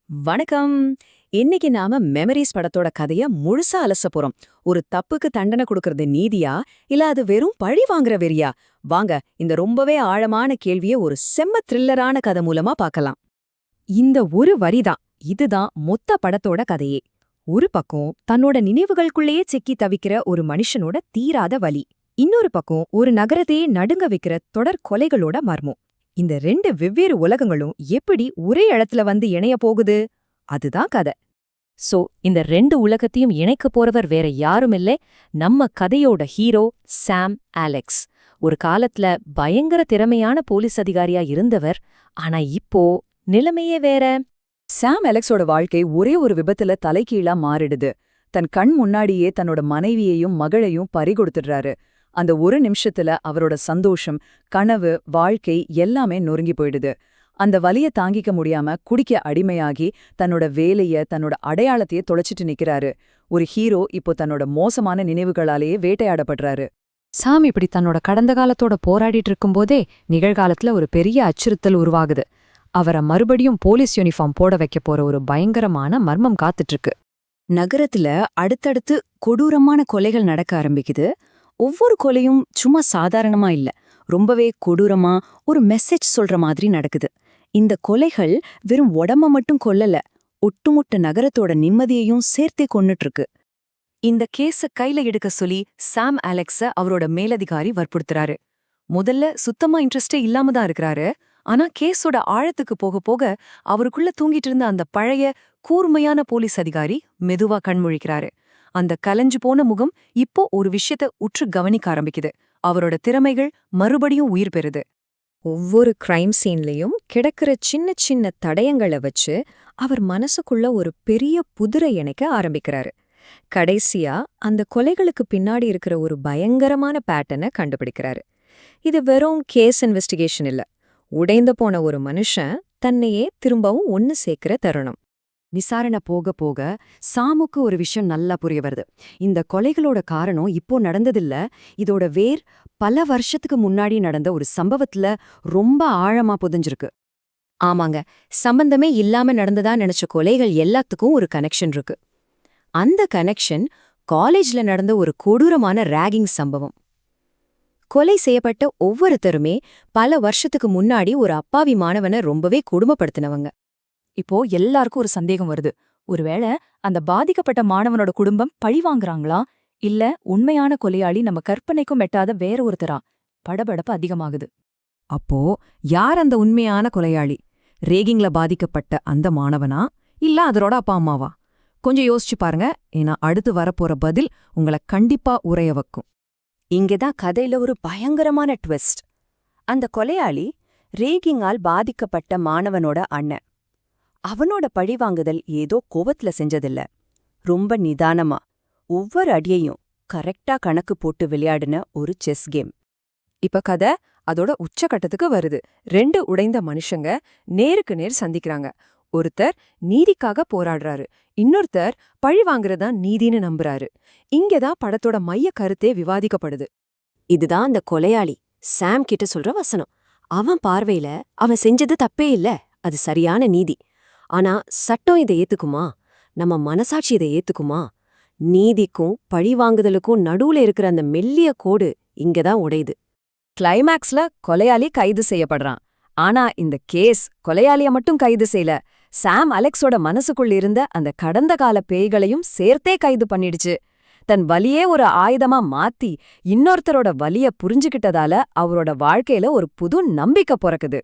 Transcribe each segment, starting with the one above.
வணக்கம். இன்னைக்கு நாம மெமரிஸ் படத்தோட கதைய முழுசா அலச போறோம். ஒரு தப்புக்கு தண்டனை கொடுக்கறது நீதியா, இல்ல அது வெறும் பழி வாங்குற வெறியா? வாங்க, இந்த ரொம்பவே ஆழமான கேள்விய ஒரு செம்ம த்ரில்லரான கதை மூலமா பார்க்கலாம். இந்த ஒரு வரிதான், இதுதான் மொத்த படத்தோட கதையே. ஒரு பக்கம் தன்னோட நினைவுகளுக்குள்ளேயே சிக்கி தவிக்கிற ஒரு மனுஷனோட தீராத வலி, இன்னொரு பக்கம் ஒரு நகரத்தையே நடுங்க வைக்கிற தொடர் கொலைகளோட மர்மம். இந்த ரெண்டு வெவ்வேறு உலகங்களும் எப்படி ஒரே இடத்துல வந்து இணைய போகுது? அதுதான் கதை. சோ, இந்த ரெண்டு உலகத்தையும் இணைக்க போறவர் வேற யாருமில்லை, நம்ம கதையோட ஹீரோ சாம் அலெக்ஸ். ஒரு காலத்துல பயங்கர திறமையான போலீஸ் அதிகாரியா இருந்தவர். ஆனா இப்போ நிலைமையே வேற. சாம் அலெக்ஸோட வாழ்க்கை ஒரே ஒரு விபத்துல தலைகீழா மாறிடுது. தன் கண் முன்னாடியே தன்னோட மனைவியையும் மகளையும் பறிகொடுத்துடுறாரு. அந்த ஒரு நிமிஷத்துல அவரோட சந்தோஷம், கனவு, வாழ்க்கை எல்லாமே நொறுங்கி போயிடுது. அந்த வலிய தாங்கிக்க முடியாம குடிக்க அடிமையாகி தன்னோட வேலைய, தன்னோட அடையாளத்தையே தொலைச்சிட்டு நிக்கிறாரு. ஒரு ஹீரோ இப்போ தன்னோட மோசமான நினைவுகளாலேயே வேட்டையாடப்படுறாரு. சாம் இப்படி தன்னோட கடந்த காலத்தோட போராடிட்டு இருக்கும்போதே நிகழ்காலத்துல ஒரு பெரிய அச்சுறுத்தல் உருவாகுது. அவரை மறுபடியும் போலீஸ் யூனிஃபார்ம் போட வைக்க போற ஒரு பயங்கரமான மர்மம் காத்துட்டு இருக்கு. நகரத்துல அடுத்தடுத்து கொடூரமான கொலைகள் நடக்க ஆரம்பிக்குது. ஒவ்வொரு கொலையும் சும்மா சாதாரணமா இல்ல, ரொம்பவே கொடூரமா ஒரு மெசேஜ் சொல்ற மாதிரி நடக்குது. இந்த கொலைகள் வெறும் உடம்ப மட்டும் கொல்லல, ஒட்டுமொத்த நகரத்தோட நிம்மதியையும் சேர்த்தே கொன்னுட்டு இருக்கு. இந்த கேஸ கையில எடுக்க சொல்லி சாம் அலெக்ஸ அவரோட மேலதிகாரி வற்புறுத்துறாரு. முதல்ல சுத்தமா இன்ட்ரெஸ்டே இல்லாம தான் இருக்கிறாரு. ஆனா கேஸோட ஆழத்துக்கு போக போக அவருக்குள்ள தூங்கிட்டு இருந்த அந்த பழைய கூர்மையான போலீஸ் அதிகாரி மெதுவா கண்முழிக்கிறாரு. அந்த கலஞ்சு போன முகம் இப்போ ஒரு விஷயத்த உற்று கவனிக்க ஆரம்பிக்குது. அவரோட திறமைகள் மறுபடியும் உயிர் பெறுது. ஒவ்வொரு கிரைம் சீன்லயும் கிடக்கிற சின்ன சின்ன தடயங்களை வச்சு அவர் மனசுக்குள்ள ஒரு பெரிய புதிரை இணைக்க ஆரம்பிக்கிறாரு. கடைசியா அந்த கொலைகளுக்கு பின்னாடி இருக்கிற ஒரு பயங்கரமான பேட்டர்னை கண்டுபிடிக்கிறாரு. இது வெறும் கேஸ் இன்வெஸ்டிகேஷன் இல்ல, உடைந்து போன ஒரு மனுஷன் தன்னையே திரும்பவும் ஒன்னு சேர்க்கிற தருணம். விசாரணை போக போக சாமுக்கு ஒரு விஷயம் நல்லா புரிய வருது. இந்த கொலைகளோட காரணம் இப்போ நடந்ததில்ல, இதோட வேர் பல வருஷத்துக்கு முன்னாடி நடந்த ஒரு சம்பவத்துல ரொம்ப ஆழமா புதைஞ்சிருக்கு. ஆமாங்க, சம்பந்தமே இல்லாம நடந்ததா நினைச்ச கொலைகள் எல்லாத்துக்கும் ஒரு கனெக்ஷன் இருக்கு. அந்த கனெக்ஷன் காலேஜ்ல நடந்த ஒரு கொடூரமான ராகிங் சம்பவம். கொலை செய்யப்பட்ட ஒவ்வொருத்தருமே பல வருஷத்துக்கு முன்னாடி ஒரு அப்பாவி மாணவனை ரொம்பவே கொடுமைப்படுத்தினவங்க. இப்போ எல்லாருக்கும் ஒரு சந்தேகம் வருது. ஒருவேளை அந்த பாதிக்கப்பட்ட மாணவனோட குடும்பம் பழி வாங்குறாங்களா, இல்ல உண்மையான கொலையாளி நம்ம கற்பனைக்கும் எட்டாத வேற ஒருத்தரா? படபடப்பு அதிகமாகுது. அப்போ யார் அந்த உண்மையான கொலையாளி? ரேகிங்ல பாதிக்கப்பட்ட அந்த மாணவனா, இல்ல அதோட அப்பா அம்மாவா? கொஞ்சம் யோசிச்சு பாருங்க, ஏன்னா அடுத்து வரப்போற பதில் உங்களை கண்டிப்பா உறைய வைக்கும். இங்கதான் கதையில ஒரு பயங்கரமான ட்விஸ்ட். அந்த கொலையாளி ரேகிங்கால் பாதிக்கப்பட்ட மாணவனோட அண்ணன். அவனோட பழிவாங்குதல் ஏதோ கோவத்துல செஞ்சதில்ல, ரொம்ப நிதானமா ஒவ்வொரு அடியையும் கரெக்டா கணக்கு போட்டு விளையாடின ஒரு செஸ் கேம். இப்ப கதை அதோட உச்சகட்டத்துக்கு வருது. ரெண்டு உடைந்த மனுஷங்க நேருக்கு நேர் சந்திக்கிறாங்க. ஒருத்தர் நீதிக்காக போராடுறாரு, இன்னொருத்தர் பழி வாங்குறதா நீதின்னு நம்புறாரு. இங்கதான் படத்தோட மைய கருத்தே விவாதிக்கப்படுது. இதுதான் அந்த கொலையாளி சாம் கிட்ட சொல்ற வசனம். அவன் பார்வையில அவன் செஞ்சது தப்பே இல்ல, அது சரியான நீதி. ஆனா சட்டம் இதை ஏத்துக்குமா? நம்ம மனசாட்சி இதை ஏத்துக்குமா? நீதிக்கும் பழிவாங்குதலுக்கும் நடுவுல இருக்கிற அந்த மெல்லிய கோடு இங்கதான் உடையுது. கிளைமேக்ஸ்ல கொலையாளி கைது செய்யப்படுறான். ஆனா இந்த கேஸ் கொலையாளிய மட்டும் கைது செய்யல, சாம் அலெக்ஸோட மனசுக்குள்ள இருந்த அந்த கடந்த கால பேய்களையும் சேர்த்தே கைது பண்ணிடுச்சு. தன் வலியே ஒரு ஆயுதமா மாத்தி இன்னொருத்தரோட வலிய புரிஞ்சுக்கிட்டதால அவரோட வாழ்க்கையில ஒரு புது நம்பிக்கை பிறக்குது.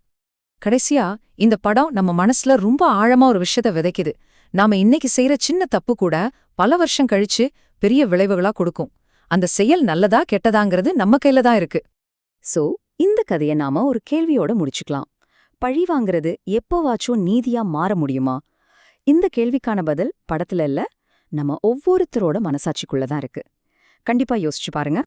கடைசியா இந்த படம் நம்ம மனசுல ரொம்ப ஆழமா ஒரு விஷயத்த விதைக்குது. நாம இன்னைக்கு செய்யற சின்ன தப்பு கூட பல வருஷம் கழிச்சு பெரிய விளைவுகளா கொடுக்கும். அந்த செயல் நல்லதா கெட்டதாங்கிறது நம்ம கையில தான் இருக்கு. சோ, இந்த கதையை நாம ஒரு கேள்வியோட முடிச்சுக்கலாம். பழி வாங்குறது எப்போவாச்சும் நீதியா மாற முடியுமா? இந்த கேள்விக்கான பதில் படத்துல இல்ல, நம்ம ஒவ்வொருத்தரோட மனசாட்சிக்குள்ளதான் இருக்கு. கண்டிப்பா யோசிச்சு பாருங்க.